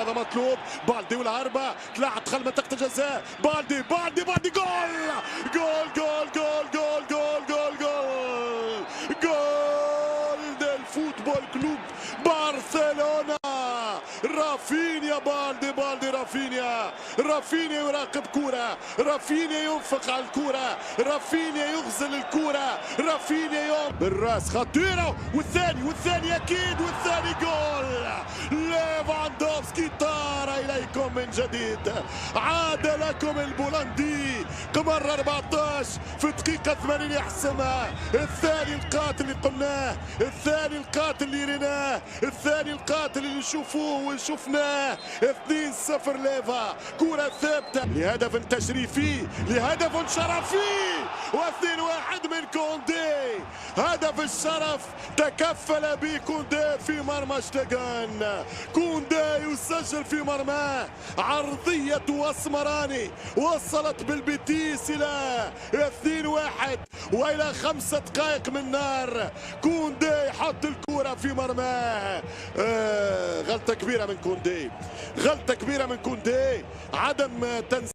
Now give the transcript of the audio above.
هذا مطلوب. بالدي والعربة تلاعب دخل منطقة الجزاء. بالدي جول جول جول جول جول جول جول جول جول del فوتبول كلوب برشلونة. رافينيا بالدي رافينيا يراقب كرة، رافينيا ينفق على الكرة، رافينيا يغزل الكرة، رافينيا بالراس خطيرة والثاني أكيد والثاني جول. ليفاندوفسكي طار إليكم من جديد، عاد لكم البولندي قمر 14 في الدقيقة 80 يحسمها. الثاني القاتل اللي قلناه، الثاني القاتل اللي ريناه، الثاني القاتل اللي نشوفوه وشفناه. 2-0 ليفا، كرة ثابتة لهدف تشريفي، لهدف شرفي، و2-1 من كوندي. هدف الشرف تكفل به كوندي في مرمى شتاغان. كوندي يسجل في مرماه، عرضية واسمراني وصلت بالبيتيس إلى 2-1 وإلى 5 دقائق من نار. كوندي يحط الكرة في مرماه. غلطة كبيرة من كوندي، غلطة كبيرة من كوندي، عدم تنسيق